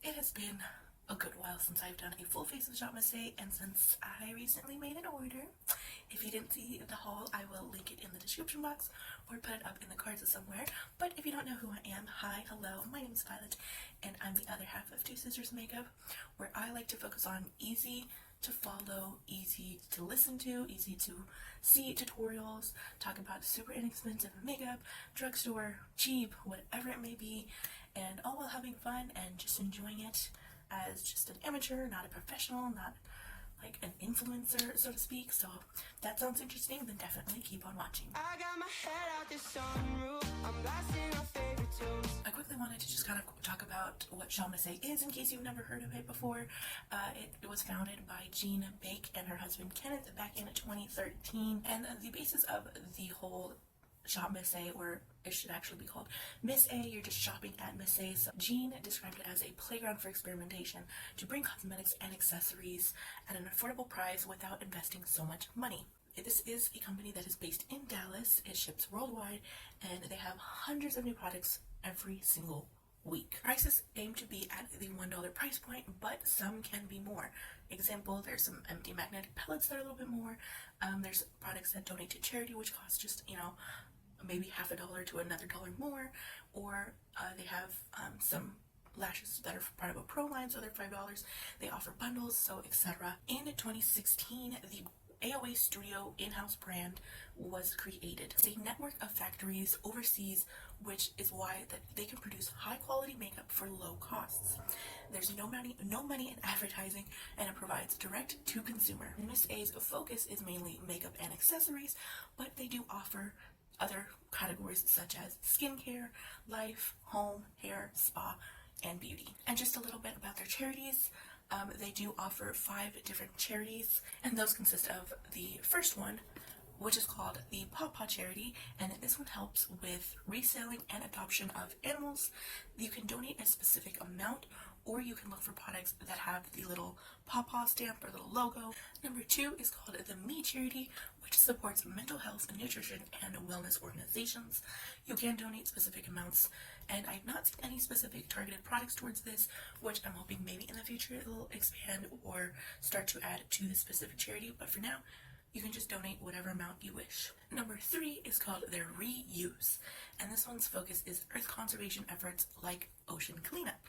It has been a good while since I've done a full face of ShopMissA, and since I recently made an order, if you didn't see the haul, I will link it in the description box or put it up in the cards somewhere. But if you don't know who I am, hi, hello, my name is Violet, and I'm the other half of Two Sisters Makeup, where I like to focus on easy to follow, easy to listen to, easy to see tutorials, talk about super inexpensive makeup, drugstore, cheap, whatever it may be, and all while having fun and just enjoying it as just an amateur, not a professional, not like an influencer, so to speak. So if that sounds interesting, then definitely keep on watching. I got my head out the sunroof. I'm blasting our favorite tunes. I quickly wanted to just kind of talk about what ShopMissA is in case you've never heard of it before. It was founded by Jean Bake and her husband Kenneth back in 2013, and the basis of the whole ShopMissA, or it should actually be called Miss A, you're just shopping at Miss A. So Jean described it as a playground for experimentation to bring cosmetics and accessories at an affordable price without investing so much money. This is a company that is based in Dallas. It ships worldwide, and they have hundreds of new products every single week. Prices aim to be at the $1 price point, but some can be more. Example, there's some empty magnetic palettes that are a little bit more. There's products that donate to charity, which cost just, maybe $50 to another $1 more, or they have some lashes that are part of a pro line, so they're $5. They offer bundles, so etc. In 2016, the AOA Studio in-house brand was created. It's a network of factories overseas, which is why that they can produce high quality makeup for low costs. There's no money in advertising, and it provides direct to consumer. Miss A's focus is mainly makeup and accessories, but they do offer other categories such as skincare, life, home, hair, spa, and beauty. And just a little bit about their charities. They do offer 5 different charities, and those consist of the first one, which is called the Paw Paw Charity, and this one helps with reselling and adoption of animals. You can donate a specific amount, or you can look for products that have the little paw paw stamp or little logo. Number 2 is called the Me Charity, which supports mental health, nutrition, and wellness organizations. You can donate specific amounts, and I've not seen any specific targeted products towards this, which I'm hoping maybe in the future it will expand or start to add to the specific charity, but for now, you can just donate whatever amount you wish. Number 3 is called their Reuse, and this one's focus is earth conservation efforts like ocean cleanup.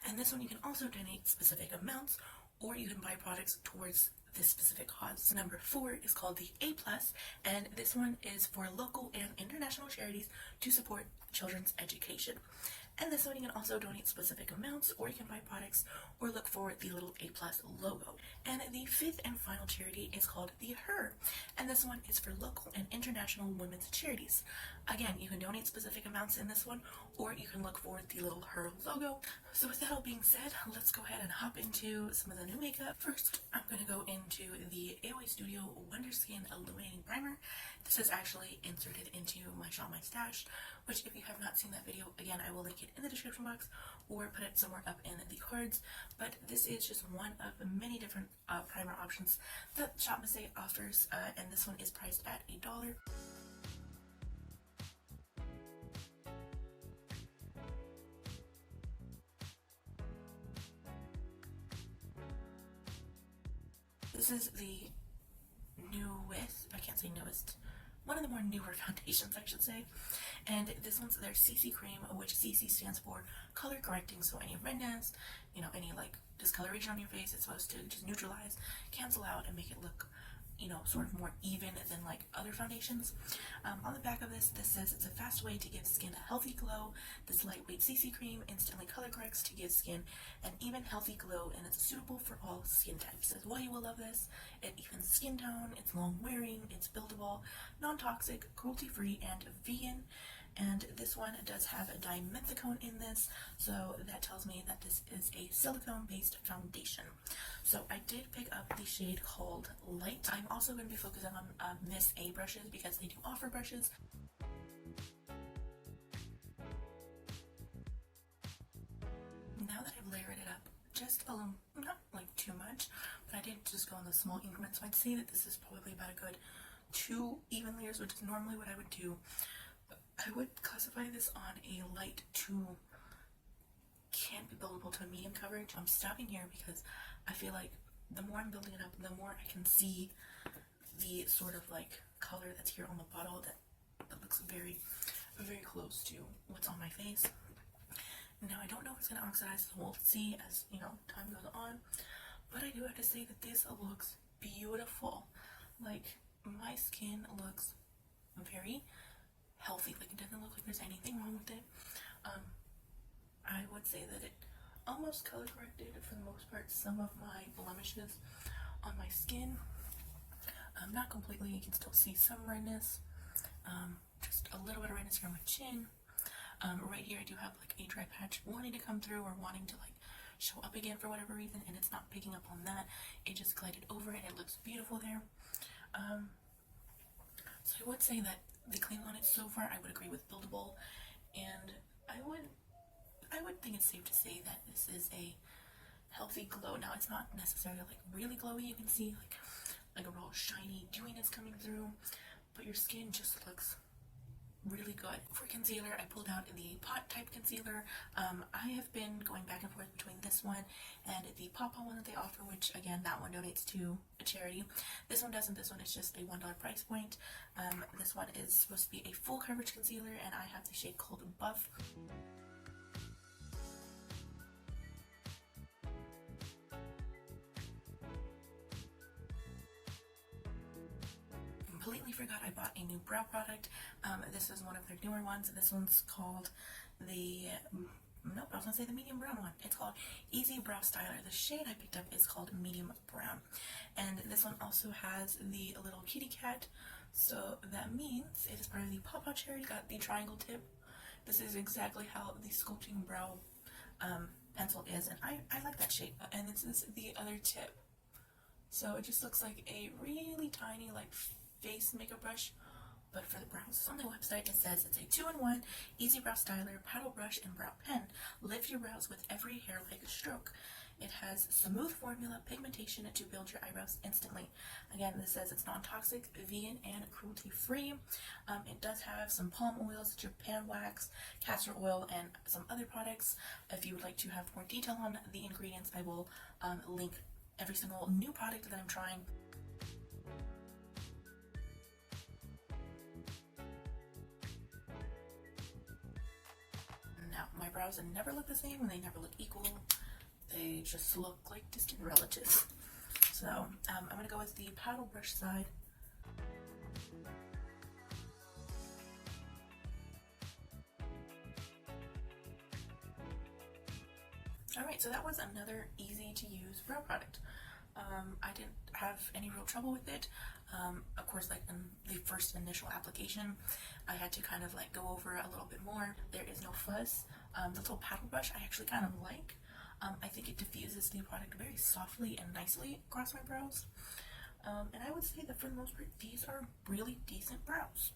And this one you can also donate specific amounts, or you can buy products towards this specific cause. Number 4 is called the A+, and this one is for local and international charities to support children's education. And this one you can also donate specific amounts, or you can buy products or look for the little A+ logo. And the 5th and final charity is called the Her, and this one is for local and international women's charities. Again, you can donate specific amounts in this one, or you can look for the little Her logo. So with that all being said, let's go ahead and hop into some of the new makeup. First, I'm going to go into the AOA Studio Wonder Skin Illuminating Primer. This is actually inserted into my Shop My Stash, which if you have not seen that video, again, I will link it in the description box or put it somewhere up in the cards. But this is just one of many different primer options that ShopMissA offers, and this one is priced at $1. This is the newest, I can't say newest, one of the more newer foundations, I should say. And this one's their CC cream, which CC stands for color correcting. So any redness, any like discoloration on your face, it's supposed to just neutralize, cancel out, and make it look, sort of more even than like other foundations. On the back of this says it's a fast way to give skin a healthy glow. This lightweight CC cream instantly color corrects to give skin an even healthy glow, and it's suitable for all skin types. That's why you will love this. It evens skin tone, it's long wearing, it's buildable, non-toxic, cruelty-free, and vegan. And this one does have a dimethicone in this, so that tells me that this is a silicone-based foundation. So I did pick up the shade called Light. I'm also going to be focusing on Miss A brushes because they do offer brushes. Now that I've layered it up, just a little, not like too much, but I did just go in the small increments, so I'd say that this is probably about a good 2 even layers, which is normally what I would do. I would classify this on a light to can't be buildable to a medium coverage. I'm stopping here because I feel like the more I'm building it up, the more I can see the sort of like color that's here on the bottle that looks very, very close to what's on my face. Now, I don't know if it's going to oxidize, so we'll see as, you know, time goes on. But I do have to say that this looks beautiful. Like, my skin looks very healthy. Like, it doesn't look like there's anything wrong with it. I would say that it almost color corrected, for the most part, some of my blemishes on my skin. Not completely. You can still see some redness. Just a little bit of redness here on my chin. Right here I do have like a dry patch wanting to come through or wanting to like show up again for whatever reason, and it's not picking up on that. It just glided over and it looks beautiful there. So I would say that the claim on it so far, I would agree with buildable, and I would think it's safe to say that this is a healthy glow. Now, it's not necessarily like really glowy. You can see like a real shiny dewiness coming through, but your skin just looks really good. For concealer, I pulled out the pot type concealer. I have been going back and forth between this one and the pop-on one that they offer, which again, that one donates to a charity. This one doesn't. This one is just a $1 price point. This one is supposed to be a full coverage concealer, and I have the shade called Buff. Completely forgot I bought a new brow product. This is one of their newer ones. This one's called the, nope, I was gonna say the medium brown one. It's called Easy Brow Styler. The shade I picked up is called medium brown. And this one also has the little kitty cat. So that means it is part of the Pop-Out Charity. Got the triangle tip. This is exactly how the sculpting brow pencil is. And I like that shape. And this is the other tip. So it just looks like a really tiny like face makeup brush, but for the brows. On the website it says it's a 2-in-1 easy brow styler, paddle brush, and brow pen. Lift your brows with every hair like a stroke. It has smooth formula pigmentation to build your eyebrows instantly. Again, this says it's non-toxic, vegan, and cruelty-free. It does have some palm oils, Japan wax, castor oil, and some other products. If you would like to have more detail on the ingredients, I will link every single new product that I'm trying. Now, my brows never look the same and they never look equal. They just look like distant relatives. So, I'm going to go with the paddle brush side. Alright, so that was another easy to use brow product. I didn't have any real trouble with it. Of course, like in the first initial application, I had to kind of like go over a little bit more. There is no fuzz. The little paddle brush I actually kind of like. I think it diffuses the product very softly and nicely across my brows. And I would say that for the most part, these are really decent brows.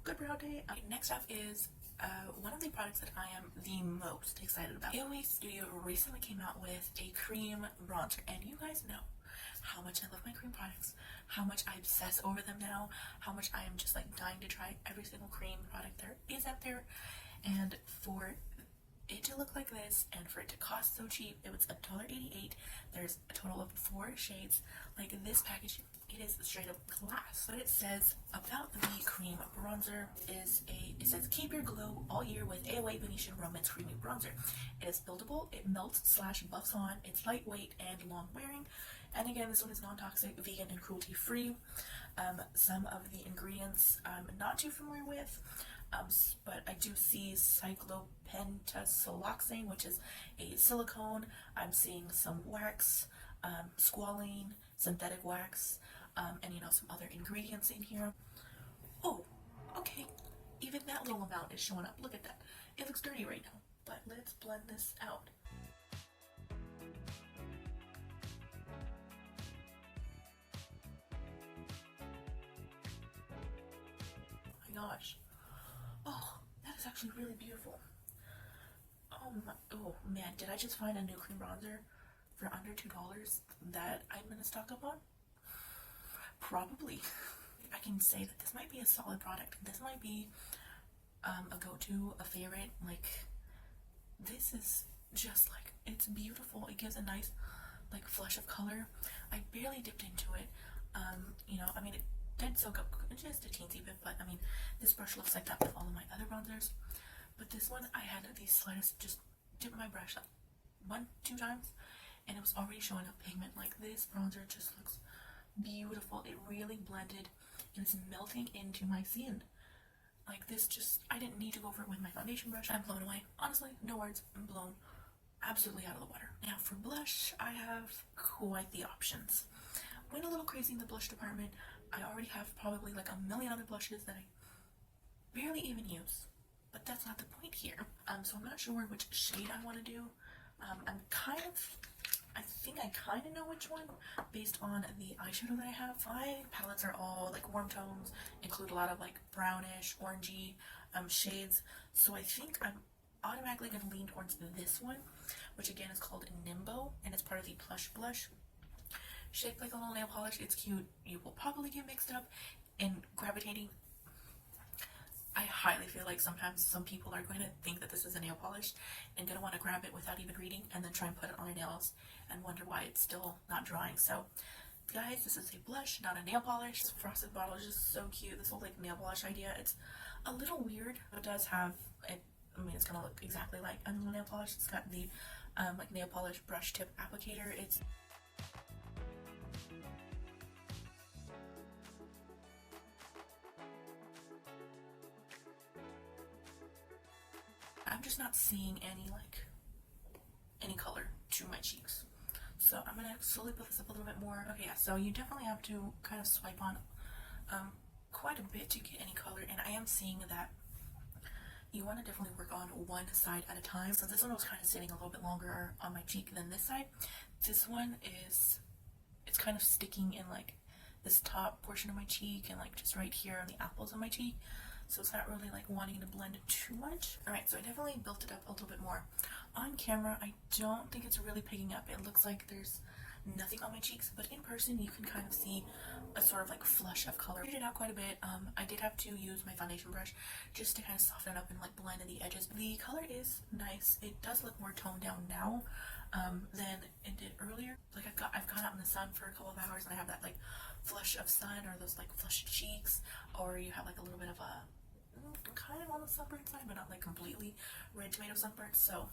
Good brow day. Next up is one of the products that I am the most excited about. AOA Studio recently came out with a cream bronzer, and you guys know how much I love my cream products, how much I obsess over them now, how much I am just like dying to try every single cream product there is out there. And for it to look like this and for it to cost so cheap, it was $1.88. There's a total of 4 shades. Like this package, it is straight up glass. What it says about the cream bronzer is it says keep your glow all year with AOA Venetian Romance Creamy Bronzer. It is buildable, it melts / buffs on, it's lightweight and long wearing. And again, this one is non-toxic, vegan, and cruelty-free. Some of the ingredients I'm not too familiar with, but I do see cyclopentasiloxane, which is a silicone. I'm seeing some wax, squalene, synthetic wax, and you know, some other ingredients in here. Oh, okay, even that little amount is showing up. Look at that. It looks dirty right now, but let's blend this out. Oh my gosh. Oh, that is actually really beautiful. Oh man, did I just find a new cream bronzer for under $2 that I'm gonna stock up on? Probably. I can say that this might be a solid product. This might be a go-to, a favorite. Like, this is just like, it's beautiful. It gives a nice like flush of color. I barely dipped into it. You know, I mean, it did soak up just a teensy bit, but I mean, this brush looks like that with all of my other bronzers. But this one, I had the slightest, just dip my brush up 1-2 times, and it was already showing up pigment. Like, this bronzer just looks beautiful. It really blended, and it's melting into my skin. Like, this just, I didn't need to go over it with my foundation brush. I'm blown away. Honestly, no words. I'm blown absolutely out of the water. Now for blush, I have quite the options. Went a little crazy in the blush department. I already have probably like a million other blushes that I barely even use, but that's not the point here. So I'm not sure which shade I want to do. I think I kind of know which one based on the eyeshadow that I have. My palettes are all like warm tones, include a lot of like brownish, orangey shades. So I think I'm automatically going to lean towards this one, which again is called Nimbo, and it's part of the Plush Blush. Shaped like a little nail polish. It's cute. You will probably get mixed up and gravitating. I highly feel like sometimes some people are going to think that this is a nail polish and going to want to grab it without even reading and then try and put it on their nails and wonder why it's still not drying. So guys, this is a blush, not a nail polish. This frosted bottle is just so cute. This whole like nail polish idea, it's a little weird. It does have it. I mean, it's gonna look exactly like a nail polish. It's got the like nail polish brush tip applicator. I'm just not seeing any color to my cheeks. So I'm gonna slowly put this up a little bit more. Okay, yeah, so you definitely have to kind of swipe on quite a bit to get any color, and I am seeing that you want to definitely work on one side at a time. So this one was kind of sitting a little bit longer on my cheek than this side. This one it's kind of sticking in like this top portion of my cheek and like just right here on the apples of my cheek. So it's not really like wanting to blend too much. Alright, so I definitely built it up a little bit more. On camera, I don't think it's really picking up. It looks like there's nothing on my cheeks, but in person you can kind of see a sort of like flush of color. I figured it out quite a bit. I did have to use my foundation brush just to kind of soften it up and like blend in the edges. The color is nice. It does look more toned down now than it did earlier. Like I've gone out in the sun for a couple of hours and I have that like flush of sun, or those like flushed cheeks, or you have like a little bit of a kind of on the sunburned side, but not like completely red tomato sunburnt. So,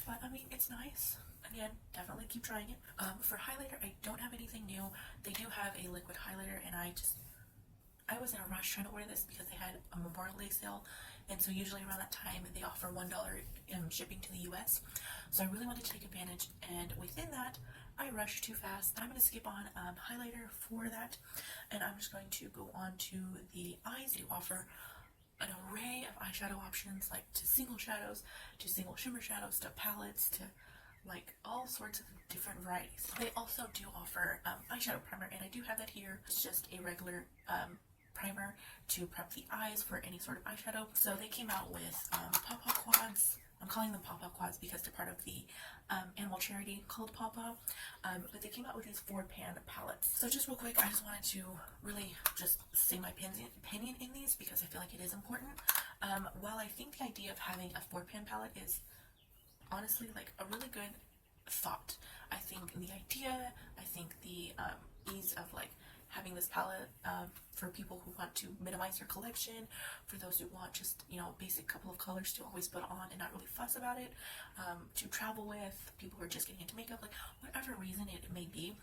but I mean, it's nice. Again, definitely keep trying it. For highlighter, I don't have anything new. They do have a liquid highlighter, and I was in a rush trying to order this because they had a Memorial Day sale, and so usually around that time they offer $1 shipping to the US. So I really wanted to take advantage, and within that, I rushed too fast. I'm going to skip on highlighter for that, and I'm just going to go on to the eyes. They offer an array of eyeshadow options, like to single shadows, to single shimmer shadows, to palettes, to like all sorts of different varieties. They also do offer eyeshadow primer, and I do have that here. It's just a regular primer to prep the eyes for any sort of eyeshadow. So they came out with pop-up quads. I'm calling them pop-up quads because they're part of the animal charity called Pop-Up. But they came out with these 4-pan palettes. So just real quick, I just wanted to really just say my opinion in these because I feel like it is important. While I think the idea of having a 4-pan palette is honestly like a really good thought. I think the idea, I think the ease of like having this palette for people who want to minimize their collection, for those who want just, you know, basic couple of colors to always put on and not really fuss about it, to travel with, people who are just getting into makeup, like whatever reason it may be,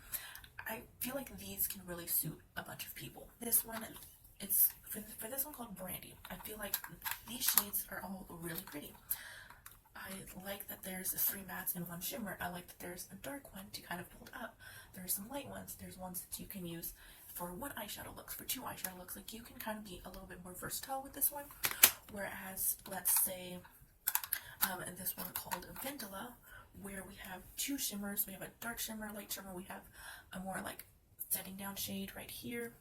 I feel like these can really suit a bunch of people. This one, it's for this one called Brandy. I feel like these shades are all really pretty. I like that there's 3 mattes and 1 shimmer. I like that there's a dark one to kind of build up. There's some light ones. There's ones that you can use for 1 eyeshadow looks, for 2 eyeshadow looks. Like you can kind of be a little bit more versatile with this one. Whereas, let's say, this one called Vendela, where we have 2 shimmers. We have a dark shimmer, light shimmer. We have a more like setting down shade right here.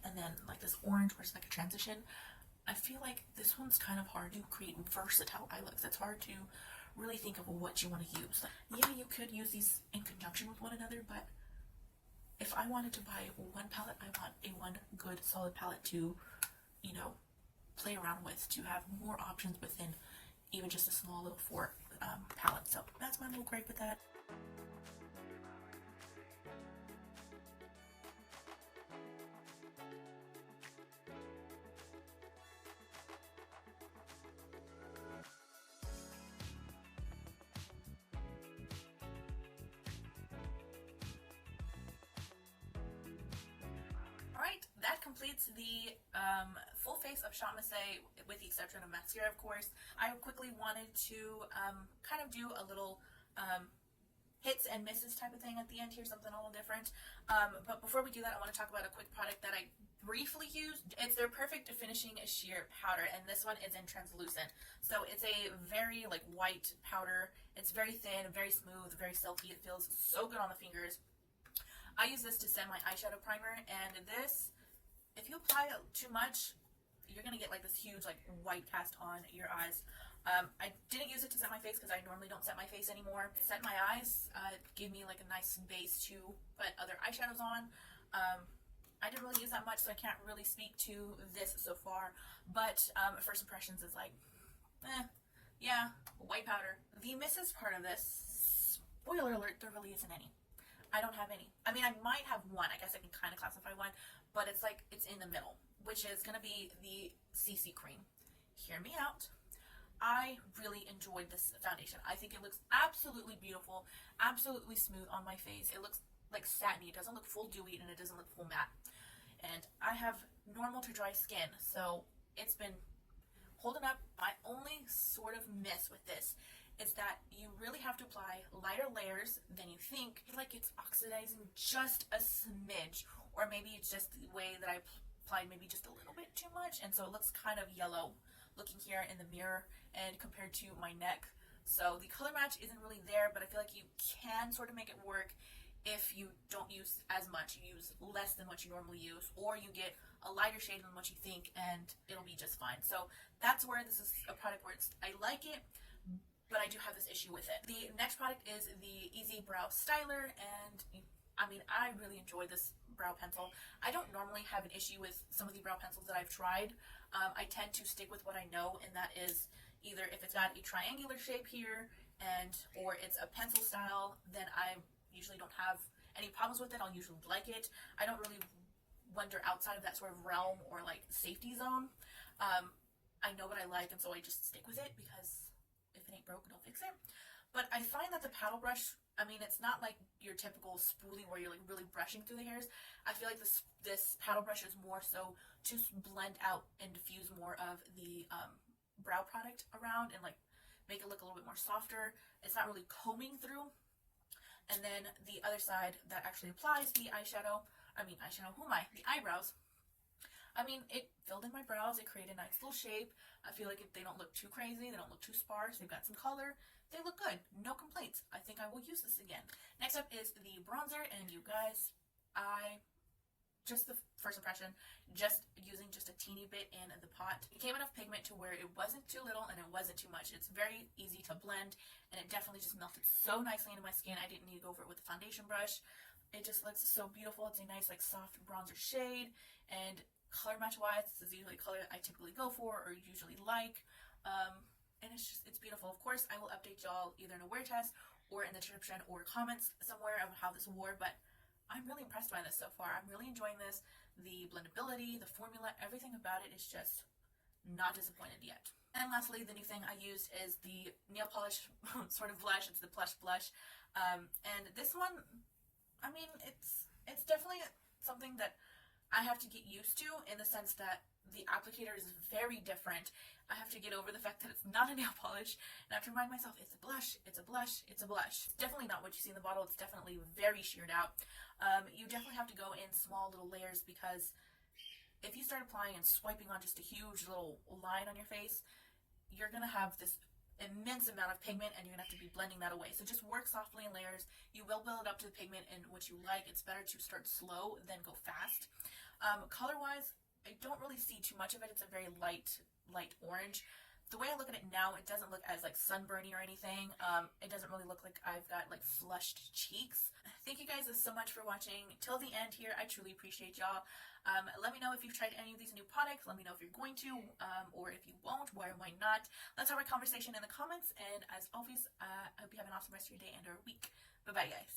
And then like this orange where it's like a transition. I feel like this one's kind of hard to create versatile eye looks. It's hard to really think of what you want to use. Like, yeah, you could use these in conjunction with one another, but if I wanted to buy 1 palette, I want a 1 good solid palette to, you know, play around with, to have more options within even just a small little 4 palette. So that's my little gripe with that. Alright, that completes the full face of ShopMissA, with the exception of mascara, of course. I quickly wanted to kind of do a little hits and misses type of thing at the end here, something a little different. But before we do that, I want to talk about a quick product that I briefly used. It's their Perfect Finishing Sheer Powder, and this one is in translucent. So it's a very like white powder. It's very thin, very smooth, very silky. It feels so good on the fingers. I use this to set my eyeshadow primer, and this, if you apply too much, you're going to get like this huge like white cast on your eyes. I didn't use it to set my face because I normally don't set my face anymore. It set my eyes, gave me like a nice base to put other eyeshadows on. I didn't really use that much, so I can't really speak to this so far, but first impressions is like, yeah, white powder. The misses part of this, spoiler alert, there really isn't any. I don't have any. I mean, I might have one. I guess I can kind of classify one, but it's like, it's in the middle, which is going to be the CC cream. Hear me out. I really enjoyed this foundation. I think it looks absolutely beautiful, absolutely smooth on my face. It looks like satiny. It doesn't look full dewy, and it doesn't look full matte. And I have normal to dry skin, so it's been holding up. My only sort of miss with this is that you really have to apply lighter layers than you think. I feel like it's oxidizing just a smidge, or maybe it's just the way that I applied maybe just a little bit too much, and so it looks kind of yellow looking here in the mirror and compared to my neck. So the color match isn't really there, but I feel like you can sort of make it work if you don't use as much. You use less than what you normally use, or you get a lighter shade than what you think, and it'll be just fine. So that's where this is a product where I like it, but I do have this issue with it. The next product is the Easy Brow Styler, and I mean, I really enjoy this brow pencil. I don't normally have an issue with some of the brow pencils that I've tried. I tend to stick with what I know, and that is either if it's got a triangular shape here, or it's a pencil style, then I usually don't have any problems with it. I'll usually like it. I don't really wander outside of that sort of realm or like safety zone. I know what I like, and so I just stick with it, because if it ain't broke, don't fix it. But I find that the paddle brush, I mean, it's not like your typical spoolie where you're like really brushing through the hairs. I feel like this paddle brush is more so to blend out and diffuse more of the brow product around, and like make it look a little bit more softer. It's not really combing through. And then the other side that actually applies the eyeshadow, the eyebrows. I mean, it filled in my brows. It created a nice little shape. I feel like they don't look too crazy. They don't look too sparse. They've got some color. They look good. No complaints. I think I will use this again. Next up is the bronzer, and you guys, just the first impression, just using just a teeny bit in the pot. It came enough pigment to where it wasn't too little and it wasn't too much. It's very easy to blend, and it definitely just melted so nicely into my skin. I didn't need to go over it with a foundation brush. It just looks so beautiful. It's a nice like soft bronzer shade, and color match wise, this is usually a color I typically go for or usually like. And it's beautiful. Of course, I will update y'all either in a wear test or in the description or comments somewhere of how this wore, but I'm really impressed by this so far. I'm really enjoying this. The blendability, the formula, everything about it is just not disappointed yet. And lastly, the new thing I used is the nail polish sort of blush. It's the Plush Blush. And this one, I mean, it's definitely something that I have to get used to, in the sense that the applicator is very different. I have to get over the fact that it's not a nail polish, and I have to remind myself it's a blush, it's a blush, it's a blush. It's definitely not what you see in the bottle. It's definitely very sheared out. You definitely have to go in small little layers, because if you start applying and swiping on just a huge little line on your face, you're going to have this immense amount of pigment, and you're going to have to be blending that away. So just work softly in layers. You will build up to the pigment and what you like. It's better to start slow than go fast. Color wise, I don't really see too much of it. It's a very light orange. the way I look at it now, it doesn't look as like sunburny or anything. It doesn't really look like I've got like flushed cheeks. Thank you guys so much for watching till the end here. I truly appreciate y'all. Let me know if you've tried any of these new products. Let me know if you're going to, or if you won't, why or why not. Let's have a conversation in the comments. And as always, I hope you have an awesome rest of your day and or week. Bye bye, guys.